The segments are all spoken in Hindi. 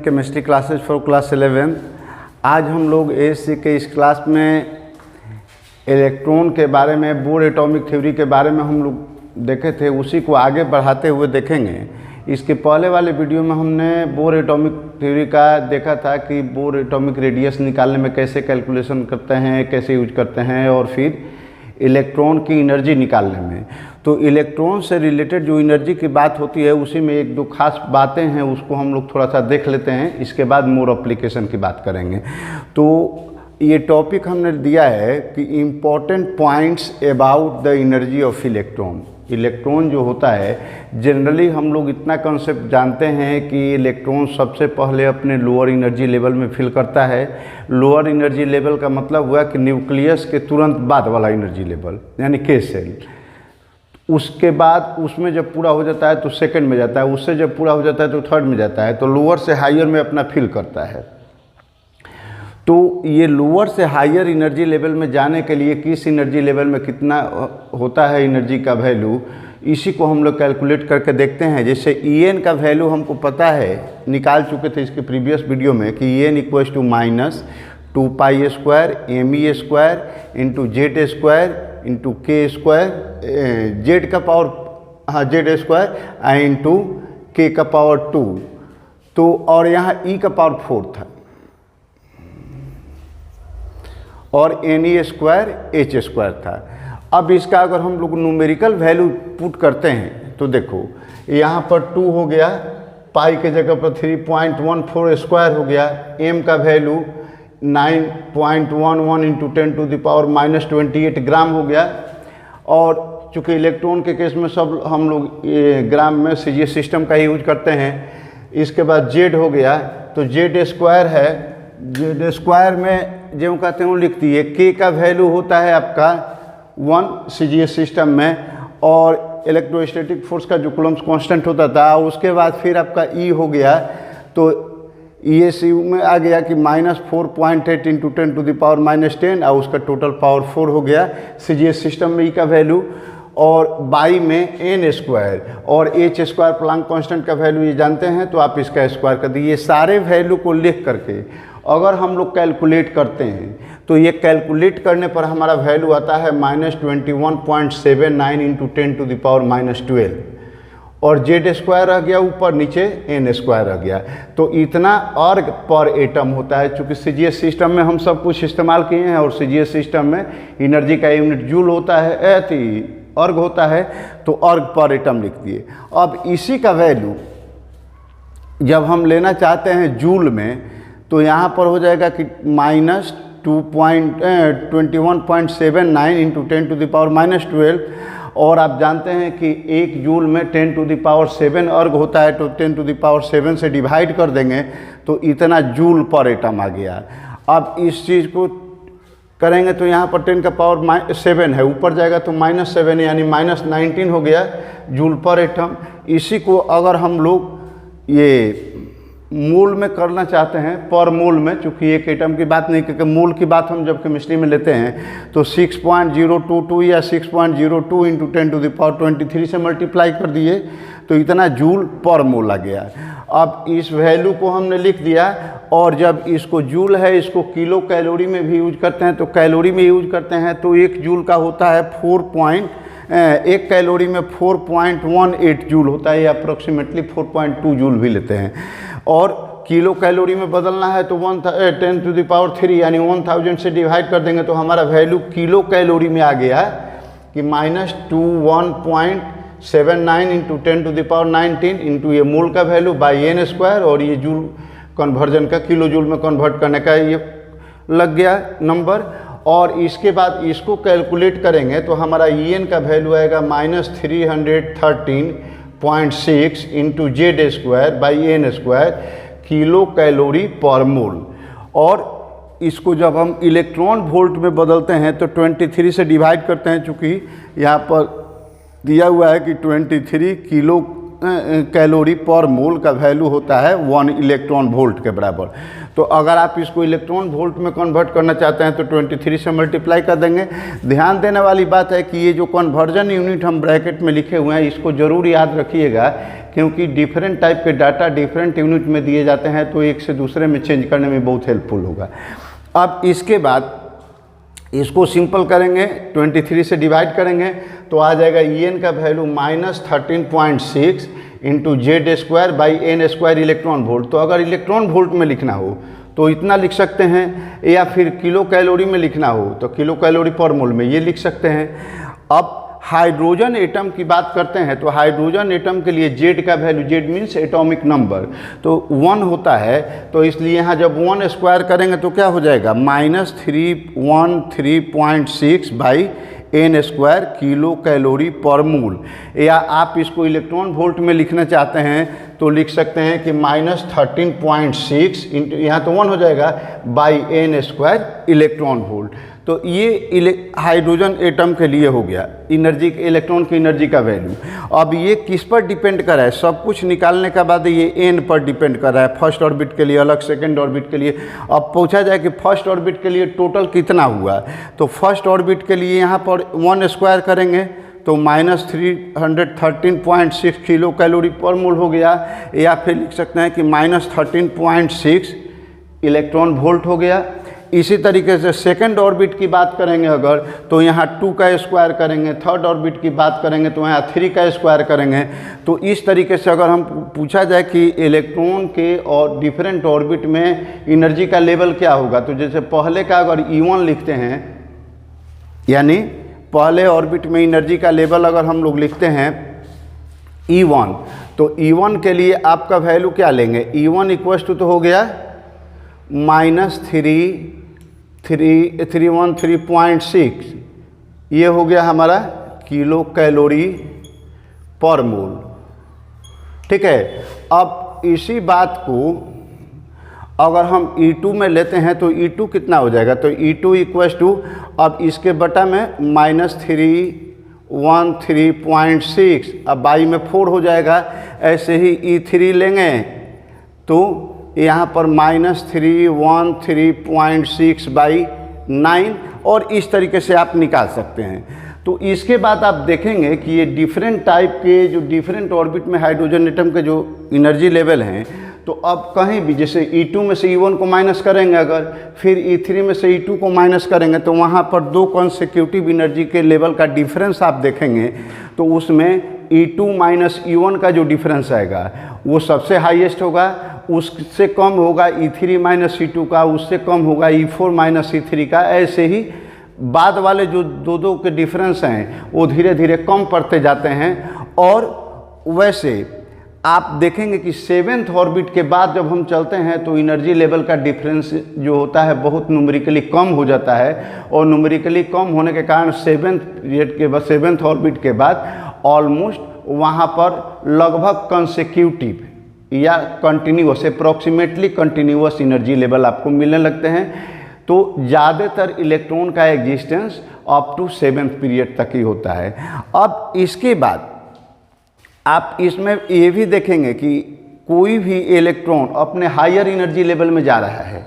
Chemistry classes for class 11। आज हम लोग एएससी के इस क्लास में इलेक्ट्रॉन के बारे में, बोर एटॉमिक थ्योरी के बारे में हम लोग देखे थे, उसी को आगे बढ़ाते हुए देखेंगे। इसके पहले वाले वीडियो में हमने बोर एटॉमिक थ्योरी का देखा था कि बोर एटॉमिक रेडियस निकालने में कैसे कैलकुलेशन करते हैं, कैसे यूज करते हैं, और फिर इलेक्ट्रॉन की एनर्जी निकालने में। तो इलेक्ट्रॉन से रिलेटेड जो एनर्जी की बात होती है उसी में एक दो खास बातें हैं, उसको हम लोग थोड़ा सा देख लेते हैं। इसके बाद मोर एप्लीकेशन की बात करेंगे। तो ये टॉपिक हमने दिया है कि important points about the energy of electron. Electron जो होता है, जनरली हम लोग इतना कॉन्सेप्ट जानते हैं कि इलेक्ट्रॉन सबसे पहले अपने लोअर एनर्जी लेवल में फिल करता है। लोअर एनर्जी लेवल का मतलब हुआ कि न्यूक्लियस के तुरंत बाद वाला एनर्जी लेवल, यानी के सेल। उसके बाद उसमें जब पूरा हो जाता है तो सेकंड में जाता है, उससे जब पूरा हो जाता है तो थर्ड में जाता है। तो लोअर से हायर में अपना फिल करता है। तो ये लोअर से हायर एनर्जी लेवल में जाने के लिए किस एनर्जी लेवल में कितना होता है एनर्जी का वैल्यू, इसी को हम लोग कैलकुलेट करके देखते हैं। जैसे En का वैल्यू हमको पता है, निकाल चुके थे इसके प्रीवियस वीडियो में कि En equals to minus 2 square me square into Z square into K square, Z का power Z square into K का पावर 2। तो और यहाँ E का पावर 4 था, और Ne स्क्वायर H स्क्वायर था। अब इसका अगर हम लोग न्यूमेरिकल वैल्यू पुट करते हैं तो देखो यहाँ पर 2 हो गया, पाई के जगह पर 3.14 स्क्वायर हो गया, m का value 9.11 into 10 to the power minus 28 gram हो गया। और चूँकि इलेक्ट्रॉन के केस में सब हम लोग ग्राम में सीजीएस सिस्टम का ही यूज करते हैं। इसके बाद जेड हो गया, तो जेड स्क्वायर है, जेड स्क्वायर में जो कहते हैं वो लिख दिए। के का वैल्यू होता है आपका 1 सीजीएस सिस्टम में, और इलेक्ट्रोस्टैटिक फोर्स का जो कूलम्ब कांस्टेंट होता था। उसके बाद फिर आपका ई हो गया, तो ESU में आ गया कि -4.8 इंटू 10 टू द पावर -10, और उसका टोटल पावर 4 हो गया सीजीएस सिस्टम में ई का वैल्यू। और बाई में एन स्क्वायर और एच स्क्वायर प्लांक कांस्टेंट का वैल्यू ये जानते हैं, तो आप इसका स्क्वायर कर दीजिए। सारे वैल्यू को लिख करके अगर हम लोग कैलकुलेट करते हैं तो ये कैलकुलेट करने पर हमारा वैल्यू आता है -21.79 इंटू 10 टू द पावर -12, और जेड स्क्वायर रह गया ऊपर, नीचे एन स्क्वायर रह गया। तो इतना अर्ग पर एटम होता है। चूँकि सीजीएस सिस्टम में हम सब कुछ इस्तेमाल किए हैं, और सीजीएस सिस्टम में एनर्जी का यूनिट जूल होता है, अर्ग होता है, तो अर्ग पर एटम लिख दिए। अब इसी का वैल्यू जब हम लेना चाहते हैं जूल में, तो यहाँ पर हो जाएगा कि -21.79 इंटू 10 टू द पावर -12, और आप जानते हैं कि 1 जूल में 10 टू द पावर 7 अर्ग होता है, तो 10 टू द पावर 7 से डिवाइड कर देंगे तो इतना जूल पर एटम आ गया। अब इस चीज़ को करेंगे तो यहाँ पर 10 का पावर 7 है, ऊपर जाएगा तो -7 यानी -19 हो गया जूल पर एटम। इसी को अगर हम लोग ये मोल में करना चाहते हैं, पर मोल में, चूँकि एक एटम की बात नहीं, क्योंकि मोल की बात हम जब केमिस्ट्री में लेते हैं तो 6.022 या 6.02 इंटू 10 टू द पावर 23 से मल्टीप्लाई कर दिए, तो इतना जूल पर मोल आ गया। अब इस वैल्यू को हमने लिख दिया, और जब इसको जूल है, इसको किलो कैलोरी में भी यूज करते हैं, तो कैलोरी में यूज करते हैं तो 1 जूल का होता है 1 कैलोरी में 4.18 जूल होता है, या अप्रोक्सीमेटली 4.2 जूल भी लेते हैं। और किलो कैलोरी में बदलना है तो 10 टू द पावर 3 यानी 1000 से डिवाइड कर देंगे, तो हमारा वैल्यू किलो कैलोरी में आ गया कि -21.79 into 10 to the power 19 into ये मोल का वैल्यू बाई एन स्क्वायर, और ये जूल कन्वर्जन का किलो जूल में कन्वर्ट करने का ये लग गया नंबर। और इसके बाद इसको कैलकुलेट करेंगे तो हमारा En का वैल्यू आएगा -313.6 into Z square by N square kilo calorie per mole. और इसको जब हम इलेक्ट्रॉन वोल्ट में बदलते हैं तो 23 से डिवाइड करते हैं, चूँकि यहाँ पर दिया हुआ है कि 23 किलो कैलोरी पर मोल का वैल्यू होता है 1 इलेक्ट्रॉन वोल्ट के बराबर। तो अगर आप इसको इलेक्ट्रॉन वोल्ट में कन्वर्ट करना चाहते हैं तो 23 से मल्टीप्लाई कर देंगे। ध्यान देने वाली बात है कि ये जो कन्वर्जन यूनिट हम ब्रैकेट में लिखे हुए हैं इसको ज़रूर याद रखिएगा, क्योंकि डिफरेंट टाइप के डाटा डिफरेंट यूनिट में दिए जाते हैं तो एक से दूसरे में चेंज करने में बहुत हेल्पफुल होगा। अब इसके बाद इसको सिंपल करेंगे, 23 से डिवाइड करेंगे तो आ जाएगा En का value -13.6 into Z² by N² electron volt. तो अगर इलेक्ट्रॉन वोल्ट में लिखना हो तो इतना लिख सकते हैं, या फिर किलो कैलोरी में लिखना हो तो किलो कैलोरी पर मोल में ये लिख सकते हैं। अब हाइड्रोजन एटम की बात करते हैं तो हाइड्रोजन एटम के लिए Z का value, Z means atomic number, तो 1 होता है। तो इसलिए यहाँ जब 1 स्क्वायर करेंगे तो क्या हो जाएगा -313.6 by N² kilo calorie per मोल। या आप इसको इलेक्ट्रॉन वोल्ट में लिखना चाहते हैं तो लिख सकते हैं कि -13.6 इंटू, यहाँ तो 1 हो जाएगा, बाई N² इलेक्ट्रॉन वोल्ट। तो ये हाइड्रोजन एटम के लिए हो गया एनर्जी, इलेक्ट्रॉन की एनर्जी का वैल्यू। अब ये किस पर डिपेंड कर रहा है, सब कुछ निकालने के बाद ये एन पर डिपेंड कर रहा है। फर्स्ट ऑर्बिट के लिए अलग, सेकंड ऑर्बिट के लिए। अब पूछा जाए कि फर्स्ट ऑर्बिट के लिए टोटल कितना हुआ, तो फर्स्ट ऑर्बिट के लिए यहाँ पर 1 स्क्वायर करेंगे तो -313.6 किलो कैलोरी पर मोल हो गया, या फिर लिख सकते हैं कि -13.6 इलेक्ट्रॉन वोल्ट हो गया। इसी तरीके से सेकंड ऑर्बिट की बात करेंगे अगर तो यहाँ 2 का स्क्वायर करेंगे, थर्ड ऑर्बिट की बात करेंगे तो यहाँ 3 का स्क्वायर करेंगे। तो इस तरीके से अगर हम पूछा जाए कि इलेक्ट्रॉन के और डिफरेंट ऑर्बिट में एनर्जी का लेवल क्या होगा, तो जैसे पहले का अगर E1 लिखते हैं, यानी पहले ऑर्बिट में एनर्जी का लेवल अगर हम लोग लिखते हैं E1, तो E1 के लिए आपका वैल्यू क्या लेंगे, E1 इक्वल्स टू तो हो गया -313.6, ये हो गया हमारा किलो कैलोरी पर मोल। ठीक है। अब इसी बात को अगर हम E2 में लेते हैं तो E2 कितना हो जाएगा, तो E2 इक्वल्स टू, अब इसके बटा में -313.6, अब बाई में 4 हो जाएगा। ऐसे ही E3 लेंगे तो यहाँ पर -313.6 बाई 9, और इस तरीके से आप निकाल सकते हैं। तो इसके बाद आप देखेंगे कि ये डिफरेंट टाइप के जो डिफरेंट ऑर्बिट में हाइड्रोजन एटम के जो एनर्जी लेवल हैं, तो अब कहीं भी जैसे E2 में से E1 को माइनस करेंगे, अगर फिर E3 में से E2 को माइनस करेंगे तो वहाँ पर 2 कॉन्सेक्यूटिव एनर्जी के लेवल का डिफरेंस आप देखेंगे तो उसमें E2 माइनस E1 का जो डिफरेंस आएगा वो सबसे हाईएस्ट होगा, उससे कम होगा E3 माइनस E2 का, उससे कम होगा E4 माइनस E3 का। ऐसे ही बाद वाले जो दो के डिफरेंस हैं वो धीरे धीरे कम पड़ते जाते हैं। और वैसे आप देखेंगे कि 7th ऑर्बिट के बाद जब हम चलते हैं तो एनर्जी लेवल का डिफरेंस जो होता है बहुत न्यूमेरिकली कम हो जाता है, और न्यूमेरिकली कम होने के कारण 7th ऑर्बिट के बाद ऑलमोस्ट वहाँ पर लगभग कंसेक्यूटिव या continuous, approximately continuous energy level आपको मिलने लगते हैं। तो ज़्यादातर इलेक्ट्रॉन का existence up to 7th period तक ही होता है। अब इसके बाद आप इसमें ये भी देखेंगे कि कोई भी इलेक्ट्रॉन अपने हायर एनर्जी लेवल में जा रहा है,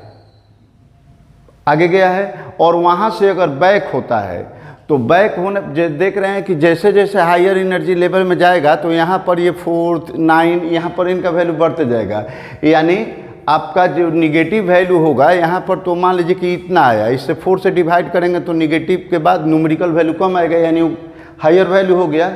आगे गया है, और वहाँ से अगर बैक होता है तो बैक होने देख रहे हैं कि जैसे जैसे हायर एनर्जी लेवल में जाएगा तो यहाँ पर ये 4th 9 यहाँ पर इनका वैल्यू बढ़ते जाएगा। यानी आपका जो निगेटिव वैल्यू होगा यहाँ पर, तो मान लीजिए कि इतना आया, इससे 4 से डिवाइड करेंगे तो निगेटिव के बाद न्यूमेरिकल वैल्यू कम आएगा, यानी हायर वैल्यू हो गया।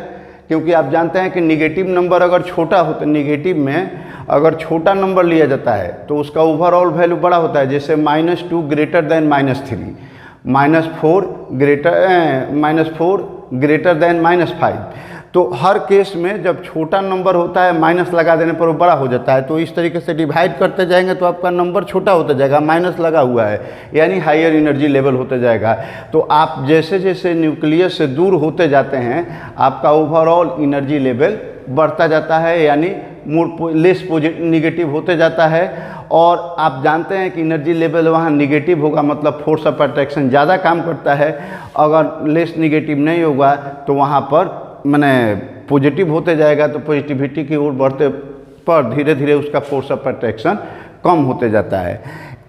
क्योंकि आप जानते हैं कि निगेटिव नंबर अगर छोटा होता है, निगेटिव में अगर छोटा नंबर लिया जाता है तो उसका ओवरऑल वैल्यू बड़ा होता है। जैसे -2 ग्रेटर देन -3, -4 ग्रेटर देन -5। तो हर केस में जब छोटा नंबर होता है माइनस लगा देने पर वो बड़ा हो जाता है। तो इस तरीके से डिवाइड करते जाएंगे तो आपका नंबर छोटा होता जाएगा, माइनस लगा हुआ है, यानी हायर एनर्जी लेवल होता जाएगा। तो आप जैसे जैसे न्यूक्लियस से दूर होते जाते हैं आपका ओवरऑल एनर्जी लेवल बढ़ता जाता है, यानी मोर लेस निगेटिव होते जाता है। और आप जानते हैं कि एनर्जी लेवल वहाँ निगेटिव होगा मतलब फोर्स ऑफ अट्रैक्शन ज़्यादा काम करता है। अगर लेस निगेटिव नहीं होगा तो वहाँ पर माने पॉजिटिव होते जाएगा तो पॉजिटिविटी की ओर बढ़ते पर धीरे धीरे उसका फोर्स ऑफ अट्रैक्शन कम होते जाता है।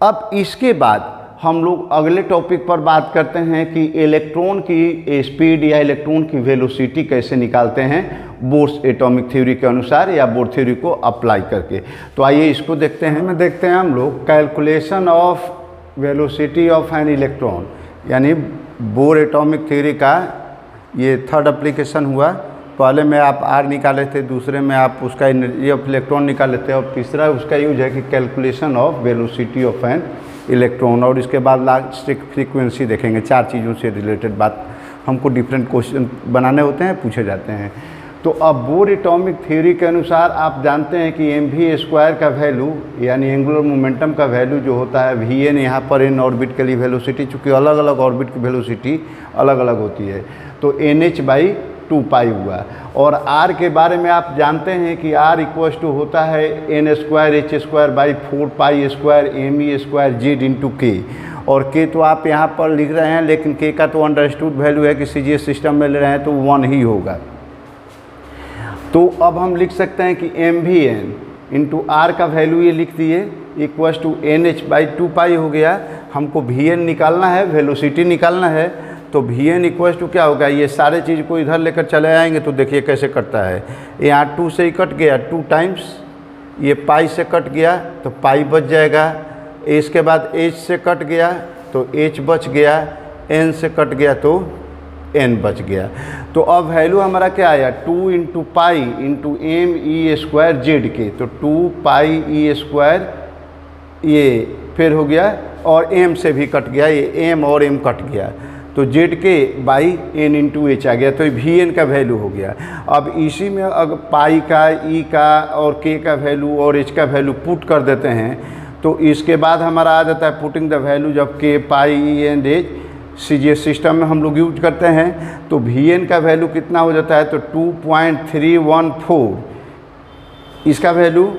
अब इसके बाद हम लोग अगले टॉपिक पर बात करते हैं कि इलेक्ट्रॉन की स्पीड या इलेक्ट्रॉन की वेलोसिटी कैसे निकालते हैं बोर्स एटॉमिक थ्योरी के अनुसार या बोर थ्योरी को अप्लाई करके। तो आइए इसको देखते हैं हम लोग calculation of velocity of an electron, यानी बोर एटॉमिक थ्योरी का ये थर्ड एप्लीकेशन हुआ। पहले में आप आर निकाले थे, दूसरे में आप उसका एनर्जी ऑफ इलेक्ट्रॉन निकाल लेते हैं, और तीसरा उसका यूज है कि calculation of velocity of an electron, और इसके बाद लास्ट फ्रीक्वेंसी देखेंगे। 4 चीज़ों से रिलेटेड बात हमको डिफरेंट क्वेश्चन बनाने होते हैं, पूछे जाते हैं। तो अब बोर एटॉमिक थ्योरी के अनुसार आप जानते हैं कि mv² का वैल्यू यानी एंगुलर मोमेंटम का वैल्यू जो होता है vn, यहाँ पर इन ऑर्बिट के लिए वेलोसिटी, चूँकि अलग अलग ऑर्बिट की वेलोसिटी अलग अलग होती है, तो nh/2π हुआ। और r के बारे में आप जानते हैं कि r इक्वल्स टू होता है n²h²/4π² me² z k, और k तो आप यहाँ पर लिख रहे हैं, लेकिन k का तो अंडरस्टूड वैल्यू है कि CGS सिस्टम में ले रहे हैं तो 1 ही होगा। तो अब हम लिख सकते हैं कि mvn इंटू r का वैल्यू ये लिख दिए इक्वल्स टू nh/2π हो गया। हमको vn निकालना है, वेलोसिटी निकालना है, तो vn इक्वल्स टू क्या होगा, ये सारे चीज़ को इधर लेकर चले आएंगे तो देखिए कैसे कटता है। यहाँ 2 से ही कट गया 2 टाइम्स, ये पाई से कट गया तो पाई बच जाएगा, इसके बाद h से कट गया तो h बच गया, n से कट गया तो n बच गया। तो अब वैल्यू हमारा क्या आया 2 into pi into me² z के, तो 2πe² ये फिर हो गया, और m से भी कट गया, ये m और m कट गया, तो z के बाई n इंटू h आ गया, तो ये vn का वैल्यू हो गया। अब इसी में अगर पाई का, e का और k का वैल्यू और h का वैल्यू पुट कर देते हैं, तो इसके बाद हमारा आ जाता है putting the values of k, pi, e and h। CGS system में हम लोग यूज करते हैं, तो vn का वैल्यू कितना हो जाता है, तो 2.314, इसका वैल्यू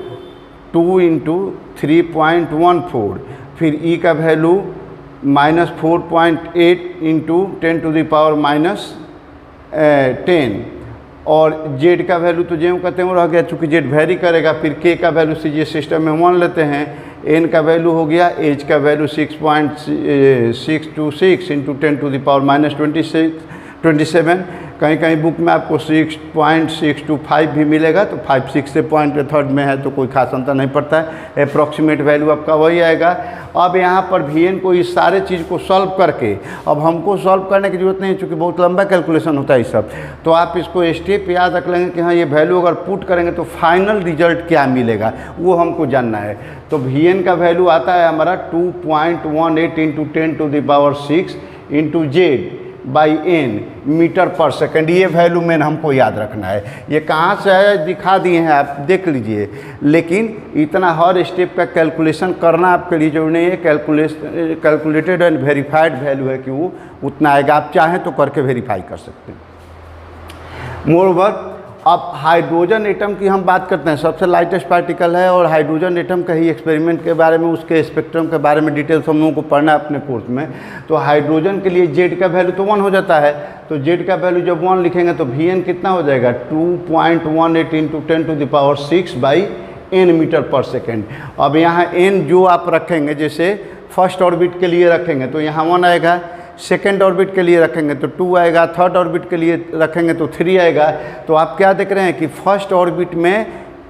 2 इंटू 3.14, फिर e का वैल्यू -4.8 इंटू 10⁻⁻10, और z का वैल्यू तो ज्यों कहते हैं वो रह गया, चूँकि z वेरी करेगा। फिर k का वैल्यू CGS सिस्टम में 1 लेते हैं, n का वैल्यू हो गया, h का वैल्यू 6.626 इंटू 10⁻27, कहीं कहीं बुक में आपको 6.625 भी मिलेगा, तो 5 6 से पॉइंट थर्ड में है तो कोई खास अंतर नहीं पड़ता है, अप्रॉक्सीमेट वैल्यू आपका वही आएगा। अब यहाँ पर vn को इस सारे चीज़ को सॉल्व करके, अब हमको सॉल्व करने की ज़रूरत नहीं है चूँकि बहुत लंबा कैलकुलेशन होता है ये सब, तो आप इसको स्टेप याद रख लेंगे कि हाँ ये वैल्यू अगर पुट करेंगे तो फाइनल रिजल्ट क्या मिलेगा वो हमको जानना है। तो vn का वैल्यू आता है हमारा 2.18 इंटू 10⁻6 इंटू z/n मीटर पर सेकंड, ये वैल्यू में हमको याद रखना है। ये कहाँ से है दिखा दिए हैं, आप देख लीजिए, लेकिन इतना हर स्टेप का कैलकुलेशन करना आपके लिए जरूरी नहीं है। कैलकुलेटेड एंड वेरीफाइड वैल्यू है कि वो उतना आएगा, आप चाहें तो करके वेरीफाई कर सकते हैं। मोरओवर अब हाइड्रोजन एटम की हम बात करते हैं, सबसे लाइटेस्ट पार्टिकल है, और हाइड्रोजन एटम का ही एक्सपेरिमेंट के बारे में, उसके स्पेक्ट्रम के बारे में डिटेल्स हम लोगों को पढ़ना है अपने कोर्स में। तो हाइड्रोजन के लिए z का वैल्यू तो 1 हो जाता है, तो z का वैल्यू जब 1 लिखेंगे तो vn कितना हो जाएगा 2.18 इंटू 10⁻6/n मीटर पर सेकेंड। अब यहाँ n जो आप रखेंगे, जैसे फर्स्ट ऑर्बिट के लिए रखेंगे तो यहाँ 1 आएगा, सेकेंड ऑर्बिट के लिए रखेंगे तो 2 आएगा, थर्ड ऑर्बिट के लिए रखेंगे तो 3 आएगा। तो आप क्या देख रहे हैं कि फर्स्ट ऑर्बिट में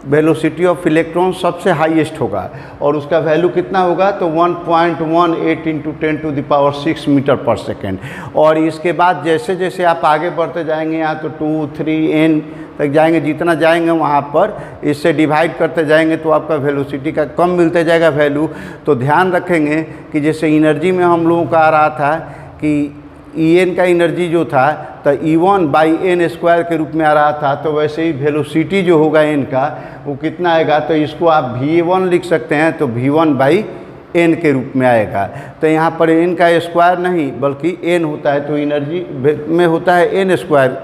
वेलोसिटी ऑफ इलेक्ट्रॉन सबसे हाईएस्ट होगा, और उसका वैल्यू कितना होगा, तो 1.18 इंटू 10⁻6 मीटर पर सेकेंड। और इसके बाद जैसे जैसे आप आगे बढ़ते जाएंगे, यहाँ तो 2 3 n तक जाएंगे, जितना जाएंगे वहाँ पर इससे डिवाइड करते जाएंगे तो आपका वेलोसिटी का कम मिलते जाएगा वैल्यू। तो ध्यान रखेंगे कि जैसे एनर्जी में हम लोगों का आ रहा था कि En का एनर्जी जो था तो E1/n² के रूप में आ रहा था, तो वैसे ही वेलोसिटी जो होगा n का वो कितना आएगा, तो इसको आप v1 लिख सकते हैं, तो v1/n के रूप में आएगा। तो यहाँ पर n का स्क्वायर नहीं बल्कि n होता है, तो एनर्जी में होता है n²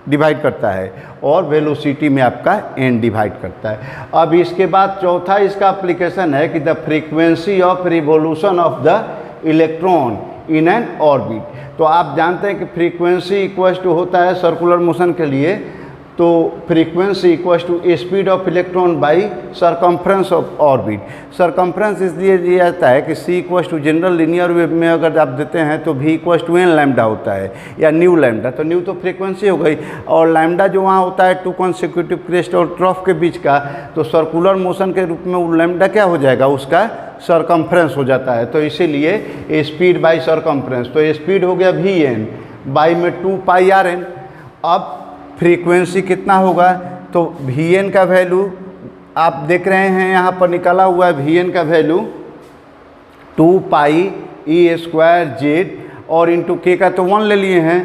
डिवाइड करता है, और वेलोसिटी में आपका n डिवाइड करता है। अब इसके बाद चौथा इसका एप्लीकेशन है कि the frequency of revolution of the electron in an orbit. तो आप जानते हैं कि फ्रीक्वेंसी इक्वल्स टू होता है सर्कुलर मोशन के लिए, तो frequency equals to speed of electron by circumference of orbit. Circumference इसलिए दिया जाता है कि C equals to general linear wave में अगर आप देते हैं तो भी इक्वल्स टू एन लैम्डा होता है या न्यू लैम्डा। तो न्यू तो फ्रीक्वेंसी हो गई और लैम्डा जो वहाँ होता है टू कॉन्सेक्यूटिव क्रेस्ट और ट्रफ के बीच का, तो सर्कुलर मोशन के रूप में वो लैम्डा क्या हो जाएगा, उसका सरकम्फ्रेंस हो जाता है। तो इसीलिए स्पीड बाई सरकम्फ्रेंस, तो स्पीड हो गया वी एन बाई में 2 पाई आर एन। अब फ्रीक्वेंसी कितना होगा, तो वी एन का वैल्यू आप देख रहे हैं यहाँ पर निकाला हुआ है, वी एन का वैल्यू 2 पाई ई स्क्वायर जेड और इंटू के का तो 1 ले लिए हैं,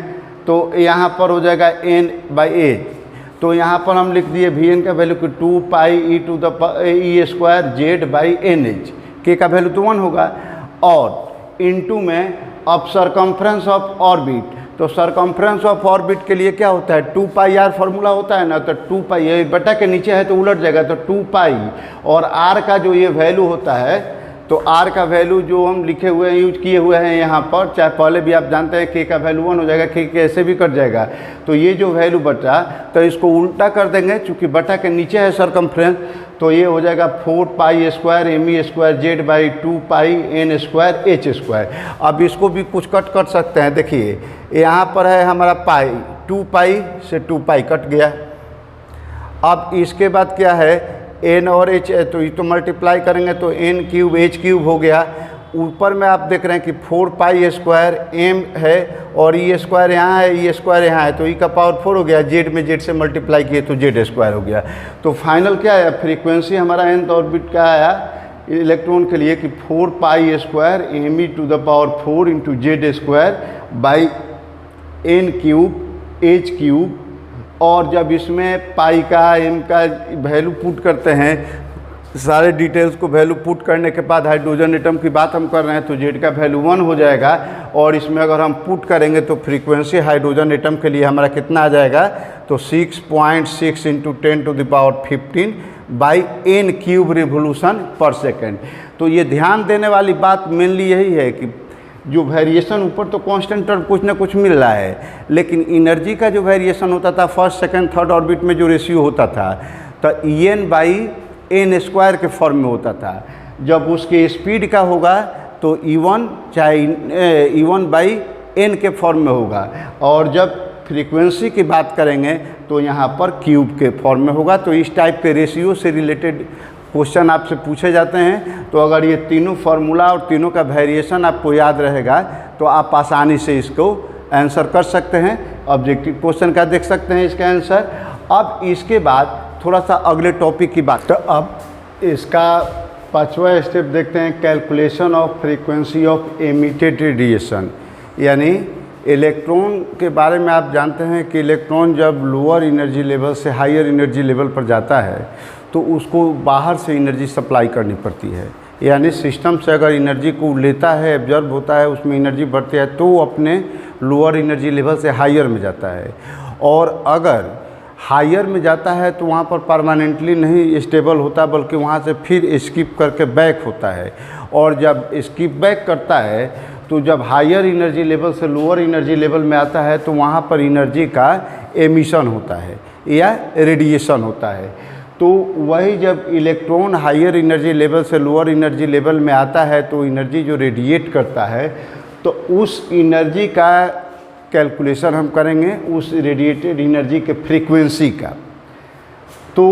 तो यहाँ पर हो जाएगा एन बाई एच। तो यहाँ पर हम लिख दिए वी एन का वैल्यू कि 2 pi E to the E square Z by N H, के का वैल्यू तो 1 होगा और इंटू में अब सरकम्फ्रेंस ऑफ ऑर्बिट। तो सरकम्फ्रेंस ऑफ ऑर्बिट के लिए क्या होता है, 2 पाई आर फार्मूला होता है ना, तो 2 पाई ये बटा के नीचे है तो उलट जाएगा, तो 2 पाई और आर का जो ये वैल्यू होता है, तो आर का वैल्यू जो हम लिखे हुए हैं यूज किए हुए हैं यहाँ पर, चाहे पहले भी आप जानते हैं के का वैल्यू 1 हो जाएगा, के ऐसे भी कट जाएगा। तो ये जो वैल्यू बचा तो इसको उल्टा कर देंगे, चूँकि बटा के नीचे है सरकम्फ्रेंस, तो ये हो जाएगा 4 pi square M E square Z by 2 pi N square H square. अब इसको भी कुछ कट कर सकते हैं, देखिए यहाँ पर है हमारा पाई, 2 पाई से 2 पाई कट गया। अब इसके बाद क्या है, एन और एच है तो ये तो मल्टीप्लाई करेंगे तो एन क्यूब एच क्यूब हो गया। ऊपर में आप देख रहे हैं कि 4 पाई स्क्वायर एम है और ई स्क्वायर यहाँ है, ई स्क्वायर यहाँ है, तो ई का पावर 4 हो गया, जेड में जेड से मल्टीप्लाई किए तो जेड स्क्वायर हो गया। तो फाइनल क्या आया, फ्रीक्वेंसी हमारा nth ऑर्बिट का आया इलेक्ट्रॉन के लिए कि 4 pi square M e to the power 4 into Z square by n cube h cube. और जब इसमें पाई का एम का वैल्यू पुट करते हैं, सारे डिटेल्स को वैल्यू पुट करने के बाद हाइड्रोजन एटम की बात हम कर रहे हैं तो जेड का वैल्यू 1 हो जाएगा। और इसमें अगर हम पुट करेंगे तो फ्रीक्वेंसी हाइड्रोजन एटम के लिए हमारा कितना आ जाएगा, तो 6.6 into 10 to the power 15 by n cube revolution per second. तो ये ध्यान देने वाली बात मेनली यही है कि जो वेरिएशन ऊपर तो कांस्टेंट टर्म कुछ ना कुछ मिल रहा है, लेकिन एनर्जी का जो वेरिएशन होता था फर्स्ट सेकंड थर्ड ऑर्बिट में जो रेशियो होता था तो e n by N square के फॉर्म में होता था। जब उसके स्पीड का होगा तो E1 चाहे E1 बाई एन के फॉर्म में होगा, और जब फ्रीक्वेंसी की बात करेंगे तो यहाँ पर क्यूब के फॉर्म में होगा। तो इस टाइप के रेशियो से रिलेटेड क्वेश्चन आपसे पूछे जाते हैं, तो अगर ये तीनों फार्मूला और तीनों का वेरिएशन आपको याद रहेगा तो आप आसानी से इसको आंसर कर सकते हैं। ऑब्जेक्टिव क्वेश्चन का देख सकते हैं इसका आंसर। अब इसके बाद थोड़ा सा अगले टॉपिक की बात, तो अब इसका 5वां स्टेप देखते हैं, calculation of frequency of emitted radiation. यानी इलेक्ट्रॉन के बारे में आप जानते हैं कि इलेक्ट्रॉन जब लोअर एनर्जी लेवल से हायर एनर्जी लेवल पर जाता है तो उसको बाहर से एनर्जी सप्लाई करनी पड़ती है। यानी सिस्टम से अगर एनर्जी को लेता है, एब्जॉर्ब होता है, उसमें एनर्जी बढ़ती है तो वो अपने लोअर एनर्जी लेवल से हायर में जाता है। और अगर हायर में जाता है तो वहाँ पर परमानेंटली नहीं स्टेबल होता, बल्कि वहाँ से फिर स्किप करके बैक होता है। और जब स्किप बैक करता है तो जब हायर एनर्जी लेवल से लोअर एनर्जी लेवल में आता है तो वहाँ पर एनर्जी का एमिशन होता है या रेडिएशन होता है। तो वही जब इलेक्ट्रॉन हायर एनर्जी लेवल से लोअर एनर्जी लेवल में आता है तो एनर्जी जो रेडिएट करता है तो उस एनर्जी का कैलकुलेशन हम करेंगे, उस रेडिएटेड एनर्जी के फ्रीक्वेंसी का। तो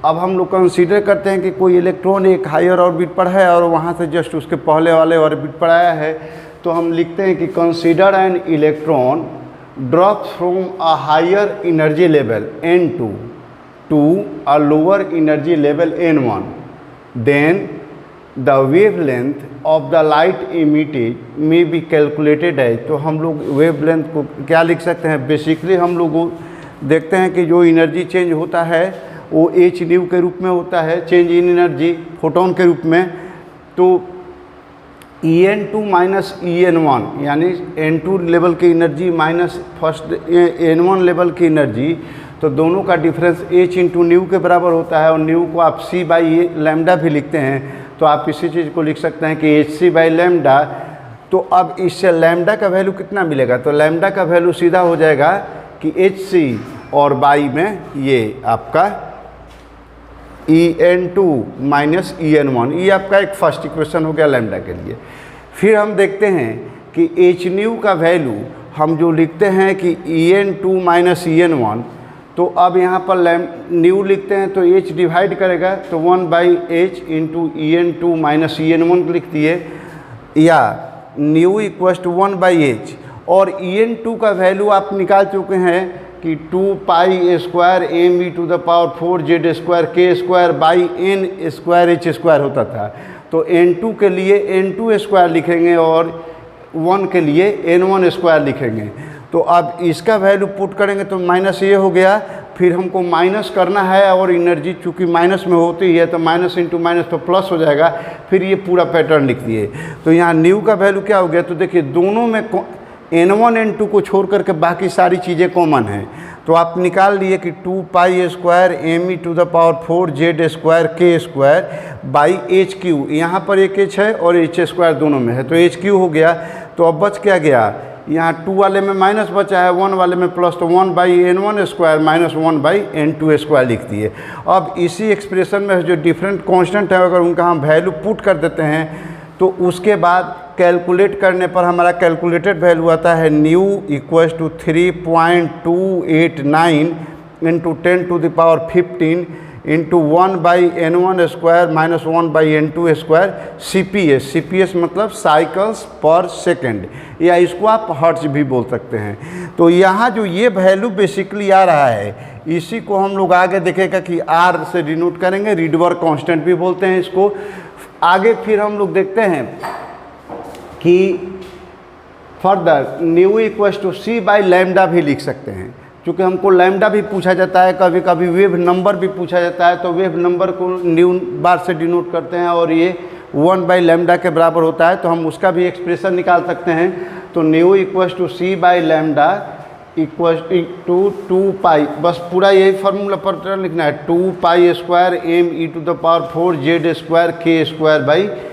अब हम लोग कंसीडर करते हैं कि कोई इलेक्ट्रॉन एक हायर ऑर्बिट पर है और वहाँ से जस्ट उसके पहले वाले ऑर्बिट पर आया है, तो हम लिखते हैं कि consider an electron drop from a higher energy level N2 to a lower energy level N1, then the wavelength of the light emitted may be calculated as। तो हम लोग वेवलेंथ को क्या लिख सकते हैं, बेसिकली हम लोग देखते हैं कि जो एनर्जी चेंज होता है वो एच न्यू के रूप में होता है, चेंज इन एनर्जी फोटोन के रूप में। तो En2 माइनस En1 यानी N2 लेवल की energy minus first N1 level की एनर्जी, तो दोनों का डिफरेंस h इंटू न्यू के बराबर होता है। और न्यू को आप c बाई लैम्डा भी लिखते हैं, तो आप इसी चीज़ को लिख सकते हैं कि hc बाई लैम्डा। तो अब इससे लैम्डा का वैल्यू कितना मिलेगा, तो लैम्डा का वैल्यू सीधा हो जाएगा कि hc और बाई में ये आपका En2 माइनस En1, ये आपका एक फर्स्ट इक्वेशन हो गया लैम्डा के लिए। फिर हम देखते हैं कि एच न्यू का वैल्यू हम जो लिखते हैं कि En2 माइनस En1, तो अब यहाँ पर न्यू लिखते हैं तो एच डिवाइड करेगा तो 1/h into En2 minus En1 लिख दिए, या न्यू इक्वल्स टू 1/h। और En2 का वैल्यू आप निकाल चुके हैं कि 2π² m⁴ z² बाई n² होता था। तो n2 के लिए n2² लिखेंगे और 1 के लिए n1² लिखेंगे। तो अब इसका वैल्यू पुट करेंगे तो माइनस ये हो गया। फिर हमको माइनस करना है और एनर्जी चूँकि माइनस में होती है तो माइनस इंटू माइनस तो प्लस हो जाएगा। फिर ये पूरा पैटर्न लिख दिए। तो यहाँ न्यू का वैल्यू क्या हो गया, तो देखिए दोनों में n1 n2 को छोड़ करके बाकी सारी चीज़ें कॉमन हैं। तो आप निकाल लिए कि 2π² m⁴ z² बाई HQ, यहाँ पर एक h है और h² दोनों में है तो HQ हो गया। तो अब बच क्या गया, यहाँ 2 वाले में माइनस बचा है, 1 वाले में प्लस, तो 1/n1² माइनस 1/n2² लिख दिए। अब इसी एक्सप्रेशन में जो डिफरेंट कांस्टेंट है अगर उनका हम वैल्यू पुट कर देते हैं तो उसके बाद कैलकुलेट करने पर हमारा कैलकुलेटेड वैल्यू आता है nu equals to 3.289 into 10⁻15 into 1/n1² minus 1/n2² CPS मतलब साइकिल्स पर सेकेंड, या इसको आप हर्ट्ज भी बोल सकते हैं। तो यहाँ जो ये वैल्यू बेसिकली आ रहा है इसी को हम लोग आगे देखेगा कि R से डिनोट करेंगे, रीडवर्क कांस्टेंट भी बोलते हैं इसको। आगे फिर हम लोग देखते हैं कि further new equals to c/λ भी लिख सकते हैं, क्योंकि हमको लैम्डा भी पूछा जाता है, कभी कभी वेव नंबर भी पूछा जाता है। तो वेव नंबर को न्यू बार से डिनोट करते हैं और ये 1/λ के बराबर होता है, तो हम उसका भी एक्सप्रेशन निकाल सकते हैं। तो nu equals to c/λ equals to 2π, बस पूरा यही फार्मूला पर लिखना है, 2π² m⁴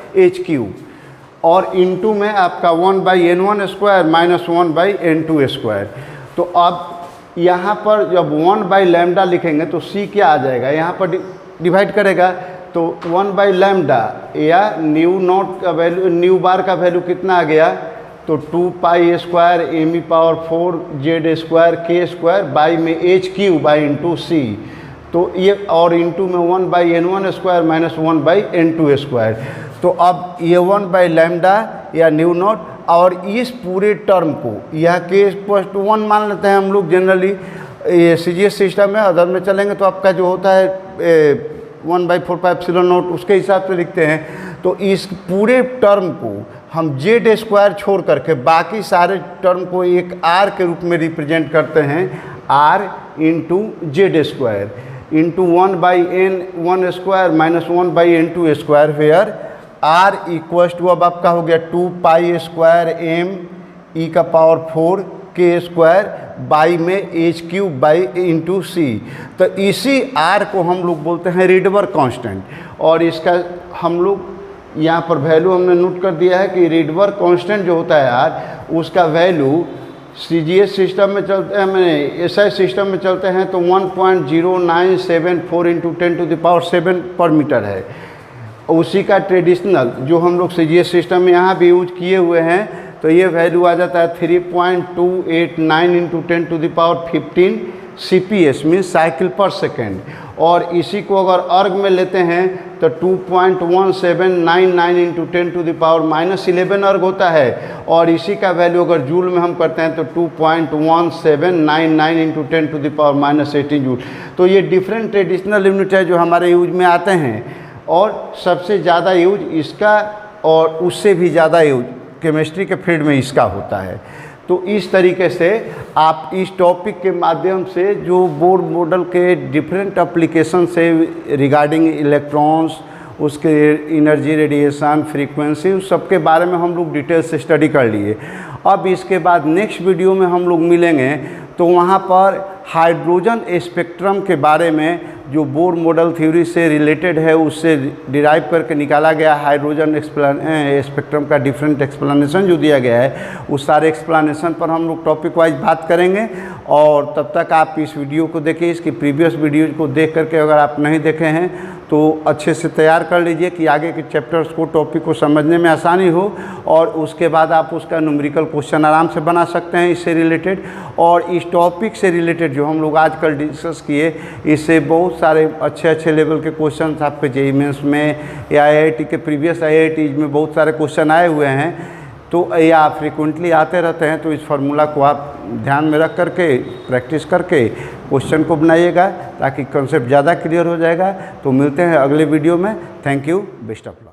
z²k² और इनटू में आपका 1/n1² माइनस 1/n2²। तो अब यहाँ पर जब 1/λ लिखेंगे तो c क्या आ जाएगा, यहाँ पर डिवाइड करेगा तो 1/λ या न्यू नॉट का वैल्यू, न्यू बार का वैल्यू कितना आ गया, तो 2π² m⁴ z² बाई में HQ बाई इंटू c, तो ये और इंटू में 1/n1² माइनस 1/n2²। तो अब ये 1/λ या न्यू नॉट और इस पूरे टर्म को यह k=1 मान लेते हैं हम लोग जनरली, ये CGS सिस्टम में। अदर में चलेंगे तो आपका जो होता है 1/4πε0 उसके हिसाब से लिखते हैं। तो इस पूरे टर्म को हम z² छोड़ करके बाकी सारे टर्म को एक r के रूप में रिप्रेजेंट करते हैं, r into z² into 1/n1² minus 1/n2² where r equals to अब आपका हो गया 2π² m⁴ k² बाई में HQ बाई इंटू c। तो इसी r को हम लोग बोलते हैं रीडवर्क कांस्टेंट, और इसका हम लोग यहाँ पर वैल्यू हमने नोट कर दिया है कि रीडवर्क कांस्टेंट जो होता है r उसका वैल्यू CGS सिस्टम में चलते हैं, मैंने SI सिस्टम में चलते हैं तो 1.0974 इंटू 10⁷ पर मीटर है। उसी का ट्रेडिशनल जो हम लोग CGS सिस्टम में यहाँ भी यूज किए हुए हैं तो ये वैल्यू आ जाता है 3.289 इंटू 10⁻15 CPS मीन साइकिल पर सेकेंड। और इसी को अगर अर्ग में लेते हैं तो 2.1799 इंटू 10⁻11 अर्ग होता है, और इसी का वैल्यू अगर जूल में हम करते हैं तो 2.1799 इंटू 10⁻18 जूल। तो ये डिफरेंट ट्रेडिशनल यूनिट है जो हमारे यूज में आते हैं, और सबसे ज़्यादा यूज इसका और उससे भी ज़्यादा यूज केमिस्ट्री के फील्ड में इसका होता है। तो इस तरीके से आप इस टॉपिक के माध्यम से जो बोर्ड मॉडल के डिफरेंट एप्लीकेशन से रिगार्डिंग इलेक्ट्रॉन्स, उसके एनर्जी, रेडिएशन, फ्रीक्वेंसी, उस सब के बारे में हम लोग डिटेल से स्टडी कर लिए। अब इसके बाद नेक्स्ट वीडियो में हम लोग मिलेंगे तो वहाँ पर हाइड्रोजन स्पेक्ट्रम के बारे में जो बोर मॉडल थ्योरी से रिलेटेड है उससे डिराइव करके निकाला गया हाइड्रोजन स्पेक्ट्रम का डिफरेंट एक्सप्लेनेशन जो दिया गया है, उस सारे एक्सप्लेनेशन पर हम लोग टॉपिक वाइज बात करेंगे। और तब तक आप इस वीडियो को देखिए, इसकी प्रीवियस वीडियो को देख करके अगर आप नहीं देखे हैं तो अच्छे से तैयार कर लीजिए कि आगे के चैप्टर्स को, टॉपिक को समझने में आसानी हो, और उसके बाद आप उसका न्यूमेरिकल क्वेश्चन आराम से बना सकते हैं इससे रिलेटेड। और इस टॉपिक से रिलेटेड जो हम लोग आजकल डिस्कस किए, इससे बहुत सारे अच्छे अच्छे लेवल के क्वेश्चन आपके जेईई मेंस में या आईआईटी के प्रीवियस आईआईटीज में बहुत सारे क्वेश्चन आए हुए हैं, तो या फ्रिक्वेंटली आते रहते हैं। तो इस फार्मूला को आप ध्यान में रख करके प्रैक्टिस करके क्वेश्चन को बनाइएगा ताकि कंसेप्ट ज़्यादा क्लियर हो जाएगा। तो मिलते हैं अगले वीडियो में। Thank you, best of luck.